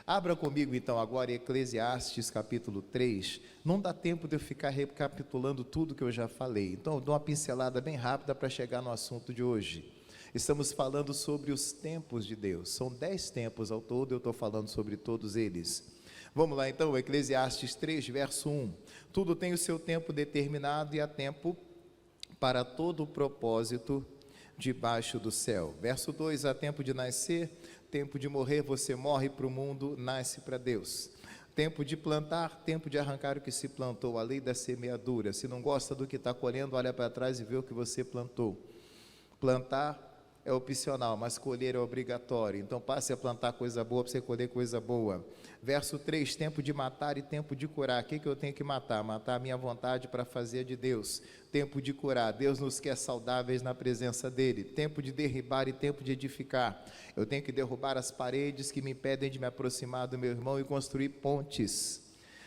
Abra comigo então agora em Eclesiastes capítulo 3. Não dá tempo de eu ficar recapitulando tudo que eu já falei, então eu dou uma pincelada bem rápida para chegar no assunto de hoje. Estamos falando sobre os tempos de Deus, são 10 tempos ao todo, eu estou falando sobre todos eles. Vamos lá então, Eclesiastes 3, verso 1. Tudo tem o seu tempo determinado e há tempo para todo o propósito debaixo do céu. Verso 2, há tempo de nascer, tempo de morrer, você morre para o mundo, nasce para Deus. Tempo de plantar, tempo de arrancar o que se plantou, a lei da semeadura. Se não gosta do que está colhendo, olha para trás e vê o que você plantou. Plantar é opcional, mas colher é obrigatório. Então passe a plantar coisa boa para você colher coisa boa. Verso 3, tempo de matar e tempo de curar. O que eu tenho que matar? Matar a minha vontade para fazer de Deus. Tempo de curar. Deus nos quer saudáveis na presença dEle. Tempo de derribar e tempo de edificar. Eu tenho que derrubar as paredes que me impedem de me aproximar do meu irmão e construir pontes.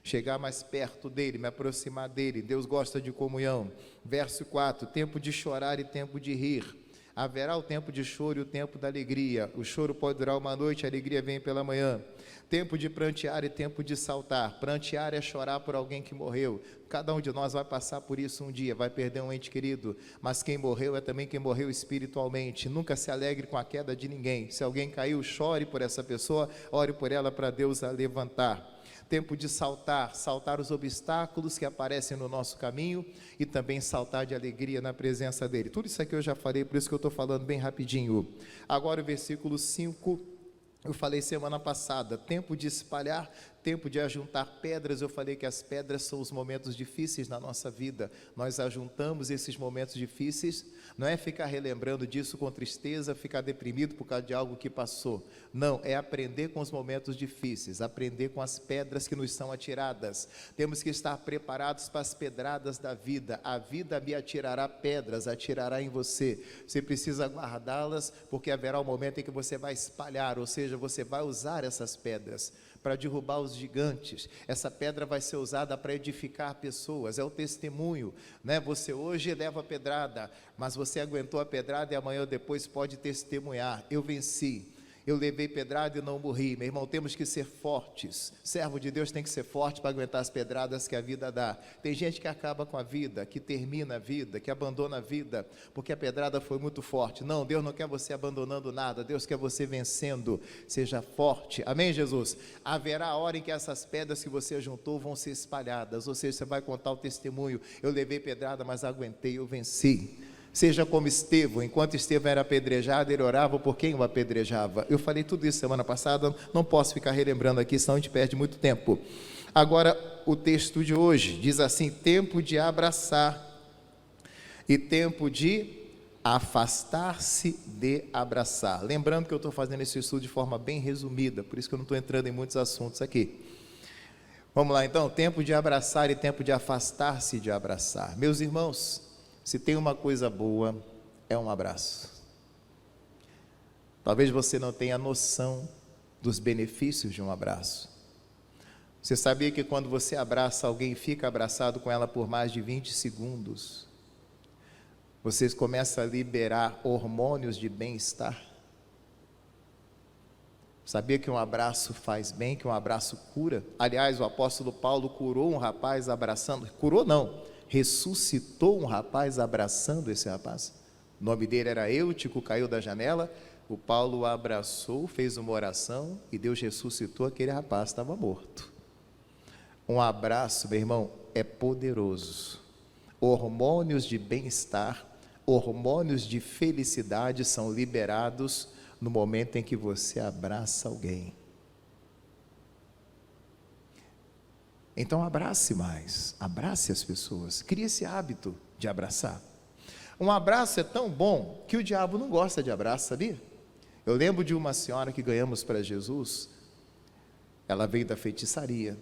Chegar mais perto dEle, me aproximar dEle. Deus gosta de comunhão. Verso 4, tempo de chorar e tempo de rir. Haverá o tempo de choro e o tempo da alegria. O choro pode durar uma noite, a alegria vem pela manhã. Tempo de prantear e tempo de saltar. Prantear é chorar por alguém que morreu. Cada um de nós vai passar por isso um dia, vai perder um ente querido, mas quem morreu é também quem morreu espiritualmente. Nunca se alegre com a queda de ninguém. Se alguém caiu, chore por essa pessoa, ore por ela para Deus a levantar. Tempo de saltar, saltar os obstáculos que aparecem no nosso caminho e também saltar de alegria na presença dEle. Tudo isso aqui eu já falei, por isso que eu estou falando bem rapidinho. Agora o versículo 5, eu falei semana passada, tempo de espalhar, tempo de ajuntar pedras. Eu falei que as pedras são os momentos difíceis na nossa vida. Nós ajuntamos esses momentos difíceis, não é ficar relembrando disso com tristeza, ficar deprimido por causa de algo que passou. Não, é aprender com os momentos difíceis, aprender com as pedras que nos são atiradas. Temos que estar preparados para as pedradas da vida. A vida me atirará pedras, atirará em você. Você precisa guardá-las, porque haverá um momento em que você vai espalhar, ou seja, você vai usar essas pedras para derrubar os gigantes. Essa pedra vai ser usada para edificar pessoas, é o testemunho, né? Você hoje leva a pedrada, mas você aguentou a pedrada e amanhã ou depois pode testemunhar: eu venci, eu levei pedrada e não morri. Meu irmão, temos que ser fortes. Servo de Deus tem que ser forte para aguentar as pedradas que a vida dá. Tem gente que acaba com a vida, que termina a vida, que abandona a vida, porque a pedrada foi muito forte. Não, Deus não quer você abandonando nada, Deus quer você vencendo. Seja forte, amém, Jesus? Haverá a hora em que essas pedras que você juntou vão ser espalhadas, ou seja, você vai contar o testemunho: eu levei pedrada, mas aguentei, eu venci. Seja como Estevão, enquanto Estevão era apedrejado, ele orava por quem o apedrejava. Eu falei tudo isso semana passada, não posso ficar relembrando aqui, senão a gente perde muito tempo. Agora, o texto de hoje diz assim: tempo de abraçar e tempo de afastar-se de abraçar. Lembrando que eu estou fazendo esse estudo de forma bem resumida, por isso que eu não estou entrando em muitos assuntos aqui. Vamos lá então, tempo de abraçar e tempo de afastar-se de abraçar. Meus irmãos, se tem uma coisa boa, é um abraço. Talvez você não tenha noção dos benefícios de um abraço. Você sabia que quando você abraça alguém e fica abraçado com ela por mais de 20 segundos, você começa a liberar hormônios de bem-estar? Sabia que um abraço faz bem, que um abraço cura? Aliás, o apóstolo Paulo curou um rapaz abraçando, curou não, ressuscitou um rapaz abraçando esse rapaz. O nome dele era Eutico, caiu da janela, o Paulo o abraçou, fez uma oração e Deus ressuscitou aquele rapaz, estava morto. Um abraço, meu irmão, é poderoso. Hormônios de bem-estar, hormônios de felicidade são liberados no momento em que você abraça alguém. Então abrace mais, abrace as pessoas, crie esse hábito de abraçar. Um abraço é tão bom que o diabo não gosta de abraço, sabia? Eu lembro de uma senhora que ganhamos para Jesus, ela veio da feitiçaria,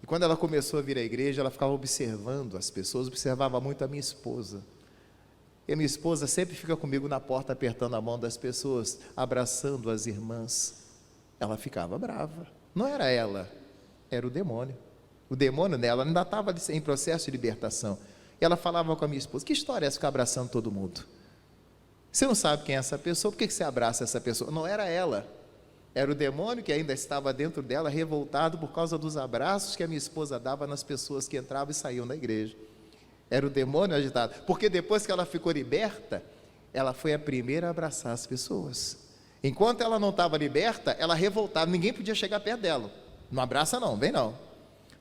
e quando ela começou a vir à igreja, ela ficava observando as pessoas, observava muito a minha esposa, e a minha esposa sempre fica comigo na porta, apertando a mão das pessoas, abraçando as irmãs. Ela ficava brava, não era ela, era o demônio. O demônio nela ainda estava em processo de libertação. E ela falava com a minha esposa: que história é essa, ficar abraçando todo mundo? Você não sabe quem é essa pessoa, por que você abraça essa pessoa? Não era ela, Era o demônio que ainda estava dentro dela, revoltado por causa dos abraços que a minha esposa dava nas pessoas que entravam e saíam da igreja. Era o demônio agitado, porque depois que ela ficou liberta, ela foi a primeira a abraçar as pessoas. Enquanto ela não estava liberta, ela revoltava, ninguém podia chegar perto dela. Não abraça não, vem não.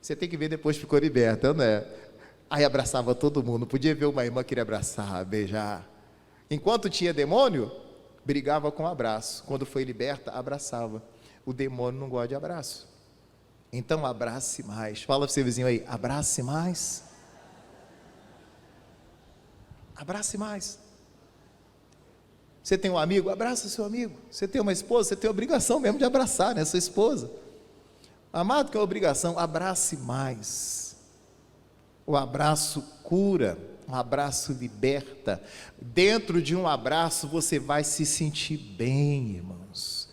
Você tem que ver depois que ficou liberta, não é? Aí abraçava todo mundo, podia ver uma irmã que queria abraçar, beijar. Enquanto tinha demônio, brigava com abraço. Quando foi liberta, abraçava. O demônio não gosta de abraço. Então abrace mais. Fala para o seu vizinho aí, abrace mais. Abrace mais. Você tem um amigo, abraça seu amigo. Você tem uma esposa, você tem a obrigação mesmo de abraçar, né, sua esposa. Amado, que é a obrigação, abrace mais. O abraço cura, um abraço liberta. Dentro de um abraço você vai se sentir bem, irmãos.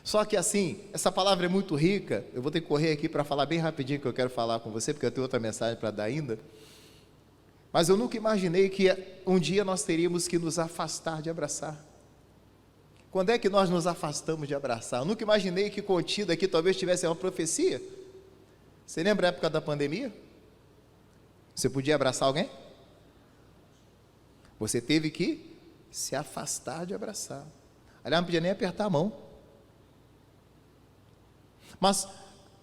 Só que assim, essa palavra é muito rica. Eu vou ter que correr aqui para falar bem rapidinho que eu quero falar com você, porque eu tenho outra mensagem para dar ainda. Mas eu nunca imaginei que um dia nós teríamos que nos afastar de abraçar. Quando é que nós nos afastamos de abraçar? Eu nunca imaginei que contida aqui talvez tivesse uma profecia. Você lembra a época da pandemia? Você podia abraçar alguém? Você teve que se afastar de abraçar. Aliás, não podia nem apertar a mão. Mas,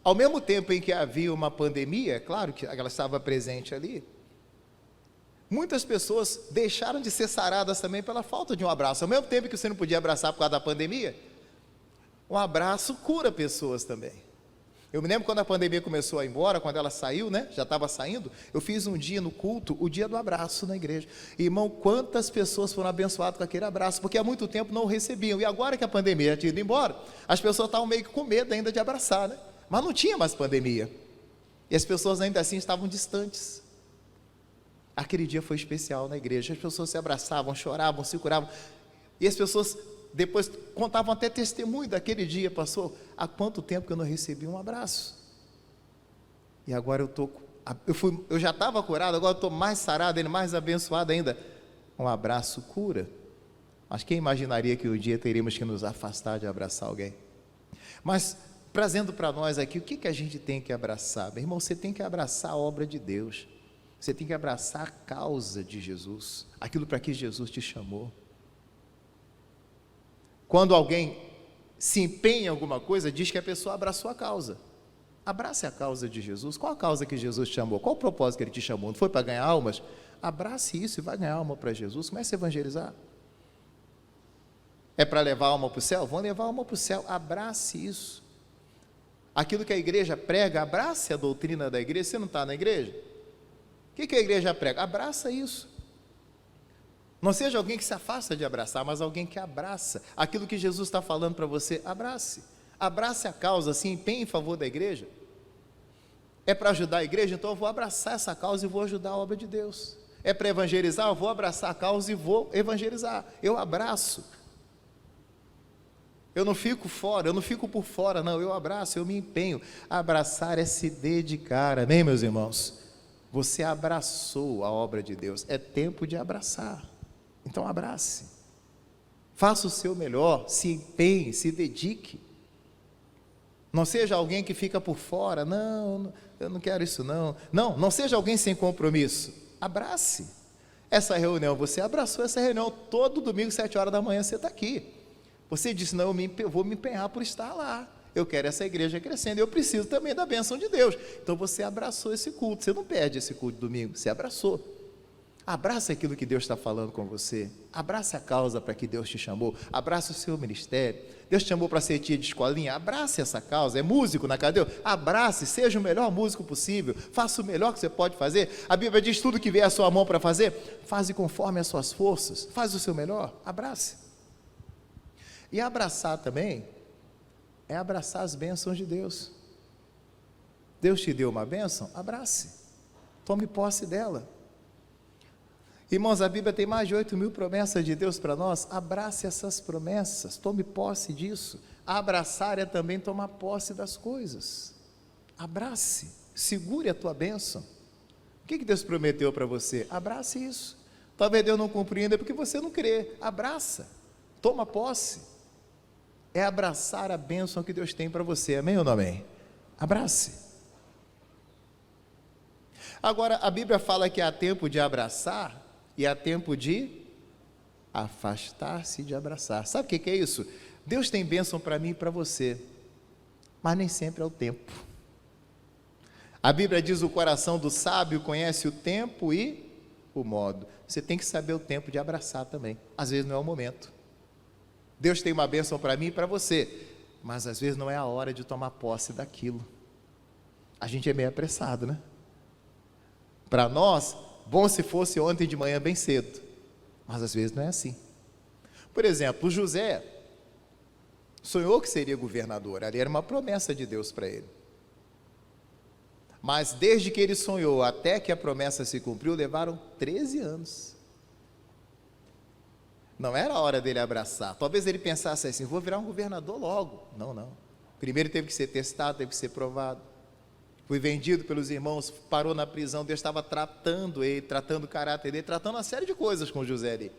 ao mesmo tempo em que havia uma pandemia, é claro que ela estava presente ali, muitas pessoas deixaram de ser saradas também pela falta de um abraço. Ao mesmo tempo que você não podia abraçar por causa da pandemia, um abraço cura pessoas também. Eu me lembro quando a pandemia começou a ir embora, quando ela saiu, né? Já estava saindo, eu fiz um dia no culto, o dia do abraço na igreja. Irmão, quantas pessoas foram abençoadas com aquele abraço, porque há muito tempo não o recebiam. E agora que a pandemia tinha ido embora, as pessoas estavam meio que com medo ainda de abraçar, né? Mas não tinha mais pandemia. E as pessoas ainda assim estavam distantes. Aquele dia foi especial na igreja, as pessoas se abraçavam, choravam, se curavam, e as pessoas depois contavam até testemunho daquele dia. Passou há quanto tempo que eu não recebi um abraço, e agora eu já estava curado, agora eu estou mais sarado, mais abençoado ainda. Um abraço cura, mas quem imaginaria que um dia teríamos que nos afastar de abraçar alguém? Mas trazendo para nós aqui, o que a gente tem que abraçar? Meu irmão, você tem que abraçar a obra de Deus. Você tem que abraçar a causa de Jesus, aquilo para que Jesus te chamou. Quando alguém se empenha em alguma coisa, diz que a pessoa abraçou a causa. Abrace a causa de Jesus. Qual a causa que Jesus te chamou? Qual o propósito que Ele te chamou? Não foi para ganhar almas? Abrace isso e vai ganhar alma para Jesus. Comece a evangelizar. É para levar a alma para o céu? Vão levar a alma para o céu. Abrace isso. Aquilo que a igreja prega, abrace a doutrina da igreja. Você não está na igreja? O que a igreja prega? Abraça isso. Não seja alguém que se afasta de abraçar, mas alguém que abraça aquilo que Jesus está falando para você. Abrace. Abrace a causa, se empenhe em favor da igreja. É para ajudar a igreja? Então eu vou abraçar essa causa e vou ajudar a obra de Deus. É para evangelizar? Eu vou abraçar a causa e vou evangelizar. Eu abraço. Eu não fico fora, eu não fico por fora, não. Eu abraço, eu me empenho. Abraçar é se dedicar. Amém, meus irmãos? Você abraçou a obra de Deus, é tempo de abraçar. Então abrace, faça o seu melhor, se empenhe, se dedique. Não seja alguém que fica por fora. Não, eu não quero isso não. Não seja alguém sem compromisso. Abrace essa reunião. Você abraçou essa reunião, todo domingo 7 horas da manhã você está aqui. Você disse, não, eu vou me empenhar por estar lá. Eu quero essa igreja crescendo, eu preciso também da bênção de Deus. Então você abraçou esse culto, você não perde esse culto de domingo, você abraçou. Abraça aquilo que Deus está falando com você. Abraça a causa para que Deus te chamou. Abraça o seu ministério. Deus te chamou para ser tia de escolinha. Abrace essa causa. É músico na casa de Deus? Abrace, seja o melhor músico possível. Faça o melhor que você pode fazer. A Bíblia diz, tudo que vier à sua mão para fazer, faze conforme as suas forças. Faz o seu melhor, abrace. E abraçar também é abraçar as bênçãos de Deus. Deus te deu uma bênção? Abrace, tome posse dela. Irmãos, a Bíblia tem mais de 8.000 promessas de Deus para nós. Abrace essas promessas, tome posse disso. Abraçar é também tomar posse das coisas. Abrace, segure a tua bênção. O que Deus prometeu para você? Abrace isso. Talvez Deus não cumpriu ainda porque você não crê. Abraça, toma posse. é abraçar a bênção que Deus tem para você, amém ou não amém? Abrace. Agora, a Bíblia fala que há tempo de abraçar e há tempo de afastar-se de abraçar. Sabe o que é isso? Deus tem bênção para mim e para você, mas nem sempre é o tempo. A Bíblia diz: o coração do sábio conhece o tempo e o modo. Você tem que saber o tempo de abraçar também. Às vezes não é o momento. Deus tem uma bênção para mim e para você, mas às vezes não é a hora de tomar posse daquilo. A gente é meio apressado, né? Para nós, bom se fosse ontem de manhã bem cedo, mas às vezes não é assim. Por exemplo, o José sonhou que seria governador, ali era uma promessa de Deus para ele. Mas desde que ele sonhou até que a promessa se cumpriu, levaram 13 anos. Não era a hora dele abraçar. Talvez ele pensasse assim: vou virar um governador logo. Não. Primeiro teve que ser testado, teve que ser provado. Foi vendido pelos irmãos, parou na prisão. Deus estava tratando ele, tratando o caráter dele, tratando uma série de coisas com José ali.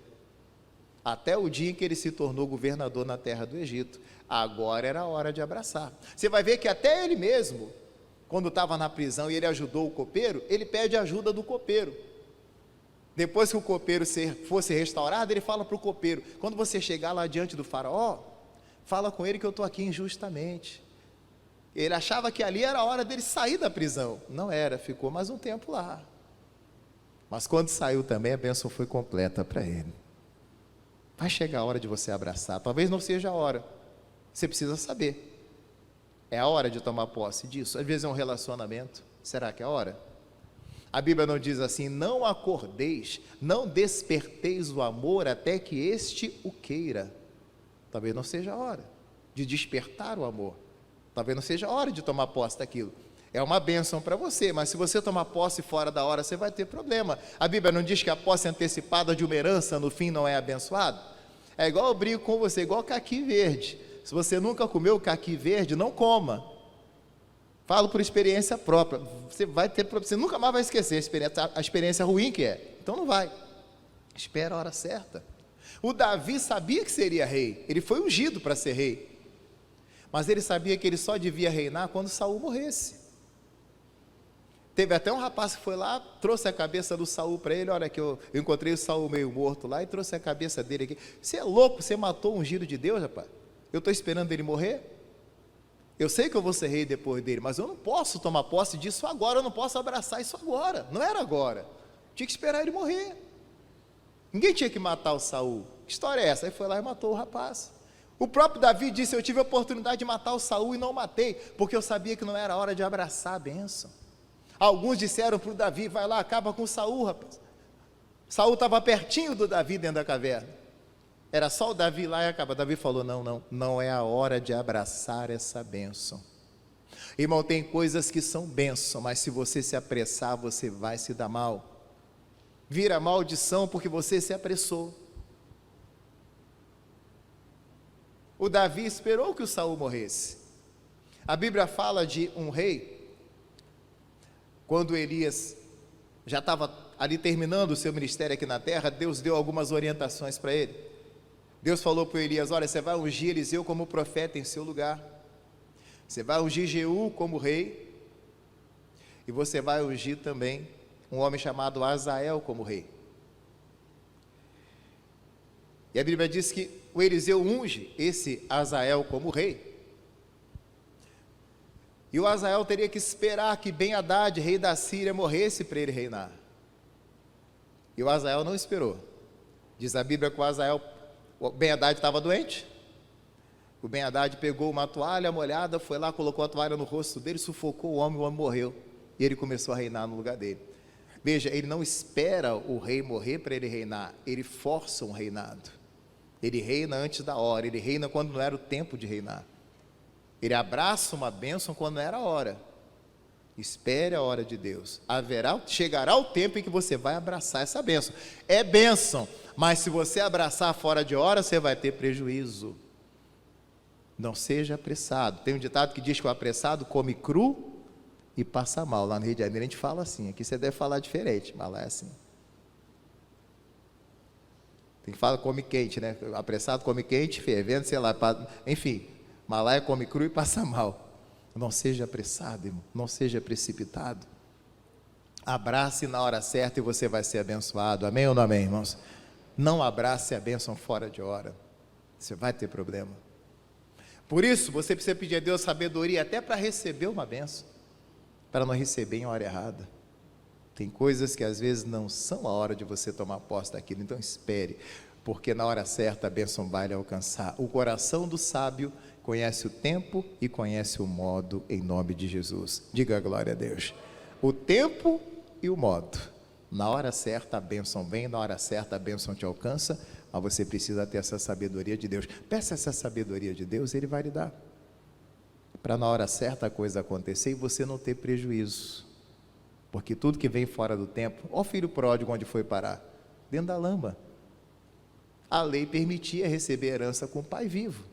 Até o dia em que ele se tornou governador na terra do Egito. Agora era a hora de abraçar. Você vai ver que até ele mesmo, quando estava na prisão e ele ajudou o copeiro, ele pede ajuda do copeiro. Depois que o copeiro fosse restaurado, ele fala para o copeiro: quando você chegar lá diante do faraó, fala com ele que eu estou aqui injustamente. Ele achava que ali era a hora dele sair da prisão. Não era, ficou mais um tempo lá. Mas quando saiu também, a bênção foi completa para ele. Vai chegar a hora de você abraçar. Talvez não seja a hora. Você precisa saber. É a hora de tomar posse disso. Às vezes é um relacionamento. Será que é a hora? A Bíblia não diz assim: não acordeis, não desperteis o amor até que este o queira. Talvez não seja a hora de despertar o amor. Talvez não seja a hora de tomar posse daquilo. É uma bênção para você, mas se você tomar posse fora da hora, você vai ter problema. A Bíblia não diz que a posse antecipada de uma herança no fim não é abençoada? É igual eu brigo com você, igual caqui verde. Se você nunca comeu caqui verde, não coma. Falo por experiência própria. Você nunca mais vai esquecer a experiência ruim que é. Então não vai. Espera a hora certa. O Davi sabia que seria rei. Ele foi ungido para ser rei. Mas ele sabia que ele só devia reinar quando Saul morresse. Teve até um rapaz que foi lá, trouxe a cabeça do Saul para ele. Olha que eu encontrei o Saul meio morto lá e trouxe a cabeça dele aqui. Você é louco? Você matou o ungido de Deus, rapaz? Eu estou esperando ele morrer? Eu sei que eu vou ser rei depois dele, mas eu não posso tomar posse disso agora, eu não posso abraçar isso agora. Não era agora. Tinha que esperar ele morrer. Ninguém tinha que matar o Saul. Que história é essa? Aí foi lá e matou o rapaz. O próprio Davi disse: eu tive a oportunidade de matar o Saul e não matei, porque eu sabia que não era a hora de abraçar a bênção. Alguns disseram para o Davi: vai lá, acaba com o Saul, rapaz. Saul estava pertinho do Davi dentro da caverna. Era só o Davi lá e acaba. Davi falou: não é a hora de abraçar essa bênção. Irmão, tem coisas que são bênção, mas se você se apressar, você vai se dar mal. Vira maldição porque você se apressou. O Davi esperou que o Saul morresse. A Bíblia fala de um rei, quando Elias já estava ali terminando o seu ministério aqui na terra, Deus deu algumas orientações para ele. Deus falou para Elias: olha, você vai ungir Eliseu como profeta em seu lugar, você vai ungir Jeú como rei, e você vai ungir também um homem chamado Azael como rei. E a Bíblia diz que o Eliseu unge esse Azael como rei, e o Azael teria que esperar que Ben-Hadad, rei da Síria, morresse para ele reinar. E o Azael não esperou. Diz a Bíblia que o Ben-Hadad estava doente. O Ben-Hadad pegou uma toalha molhada, foi lá, colocou a toalha no rosto dele, sufocou o homem morreu. E ele começou a reinar no lugar dele. Veja, ele não espera o rei morrer para ele reinar, ele força um reinado. Ele reina antes da hora, ele reina quando não era o tempo de reinar. Ele abraça uma bênção quando não era a hora. Espere a hora de Deus. Chegará o tempo em que você vai abraçar essa bênção. É bênção, mas se você abraçar fora de hora, você vai ter prejuízo. Não seja apressado. Tem um ditado que diz que o apressado come cru e passa mal. Lá no Rio de Janeiro a gente fala assim. Aqui você deve falar diferente, mas lá é assim. Tem que falar, come quente, né? Apressado come quente, fervendo, sei lá, enfim, malaia come cru e passa mal. Não seja apressado, irmão, não seja precipitado. Abrace na hora certa e você vai ser abençoado. Amém ou não amém, irmãos? Não abrace a bênção fora de hora. Você vai ter problema. Por isso, você precisa pedir a Deus sabedoria até para receber uma bênção, para não receber em hora errada. Tem coisas que às vezes não são a hora de você tomar posse daquilo, então espere, porque na hora certa a bênção vai lhe alcançar. O coração do sábio conhece o tempo e conhece o modo, em nome de Jesus. Diga glória a Deus. O tempo e o modo. Na hora certa a bênção vem, na hora certa a bênção te alcança, mas você precisa ter essa sabedoria de Deus. Peça essa sabedoria de Deus, Ele vai lhe dar, para na hora certa a coisa acontecer e você não ter prejuízo, porque tudo que vem fora do tempo, ó, o filho pródigo onde foi parar? Dentro da lama. A lei permitia receber herança com o pai vivo,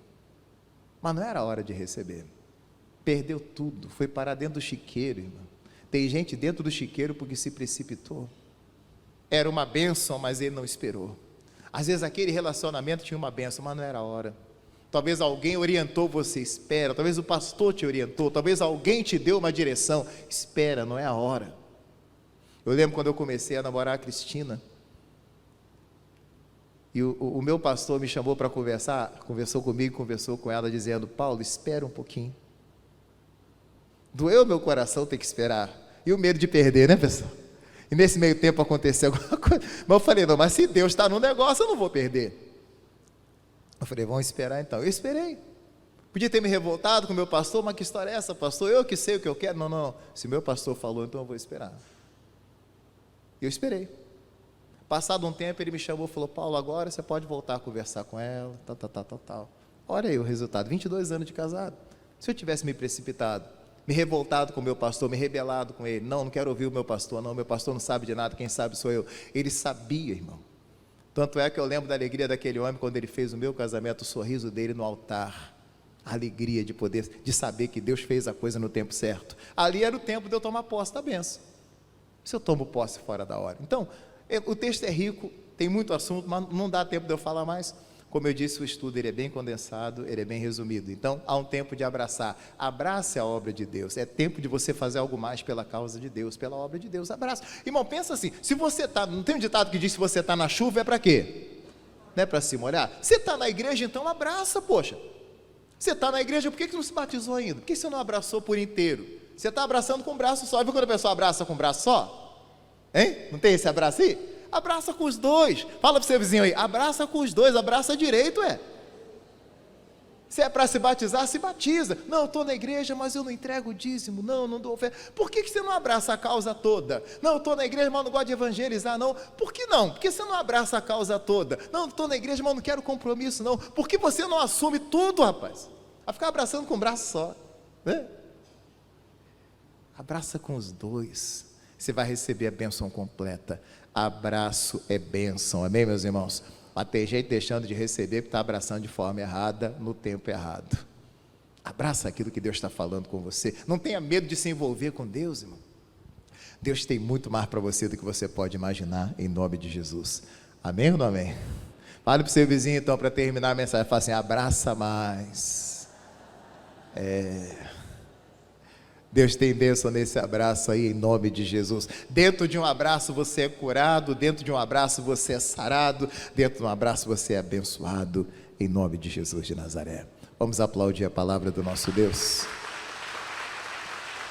mas não era a hora de receber, perdeu tudo, foi parar dentro do chiqueiro, irmão. Tem gente dentro do chiqueiro porque se precipitou, era uma bênção, mas ele não esperou. Às vezes aquele relacionamento tinha uma bênção, mas não era a hora. Talvez alguém orientou você, espera. Talvez o pastor te orientou, talvez alguém te deu uma direção, espera, não é a hora. Eu lembro quando eu comecei a namorar a Cristina, e o meu pastor me chamou para conversar, conversou comigo, conversou com ela, dizendo: Paulo, espera um pouquinho. Doeu meu coração ter que esperar, e o medo de perder, né, pessoal? E nesse meio tempo aconteceu alguma coisa, mas eu falei, não, mas se Deus está no negócio, eu não vou perder. Eu falei, vamos esperar então. Eu esperei, podia ter me revoltado com o meu pastor, mas que história é essa, pastor? Eu que sei o que eu quero. Não, não, se meu pastor falou, então eu vou esperar. Eu esperei. Passado um tempo, ele me chamou e falou: Paulo, agora você pode voltar a conversar com ela, tal. Olha aí o resultado, 22 anos de casado. Se eu tivesse me precipitado, me revoltado com o meu pastor, me rebelado com ele, não quero ouvir o meu pastor, não, meu pastor não sabe de nada, quem sabe sou eu. Ele sabia, irmão. Tanto é que eu lembro da alegria daquele homem, quando ele fez o meu casamento, o sorriso dele no altar, a alegria de poder, de saber que Deus fez a coisa no tempo certo. Ali era o tempo de eu tomar posse da bênção. Se eu tomo posse fora da hora. Então, o texto é rico, tem muito assunto, mas não dá tempo de eu falar mais. Como eu disse, o estudo ele é bem condensado, ele é bem resumido. Então, há um tempo de abraçar. Abrace a obra de Deus. É tempo de você fazer algo mais pela causa de Deus, pela obra de Deus. Abraça. Irmão, pensa assim, se você está, não tem um ditado que diz: se você está na chuva é para quê? Não é para se molhar? Você está na igreja, então abraça, poxa. Você está na igreja, por que não se batizou ainda? Por que você não abraçou por inteiro? Você está abraçando com o braço só. Viu quando a pessoa abraça com o braço só? Hein? Não tem esse abraço aí? Abraça com os dois. Fala para o seu vizinho aí, abraça com os dois, abraça direito, Se é para se batizar, se batiza. Não, eu estou na igreja, mas eu não entrego o dízimo, não dou oferta. Por que você não abraça a causa toda? Não, eu estou na igreja, mas não gosto de evangelizar, não. Por que não? Por que você não abraça a causa toda? Não, estou na igreja, mas não quero compromisso, não. Por que você não assume tudo, rapaz? A ficar abraçando com o braço só, né? Abraça com os dois, você vai receber a bênção completa. Abraço é bênção, amém, meus irmãos? Mas tem gente deixando de receber porque está abraçando de forma errada, no tempo errado. Abraça aquilo que Deus está falando com você. Não tenha medo de se envolver com Deus, irmão. Deus tem muito mais para você do que você pode imaginar, em nome de Jesus. Amém ou não amém? Fale para o seu vizinho então, para terminar a mensagem, fala assim: abraça mais. Deus tem bênção nesse abraço aí, em nome de Jesus. Dentro de um abraço você é curado, dentro de um abraço você é sarado, dentro de um abraço você é abençoado, em nome de Jesus de Nazaré. Vamos aplaudir a palavra do nosso Deus.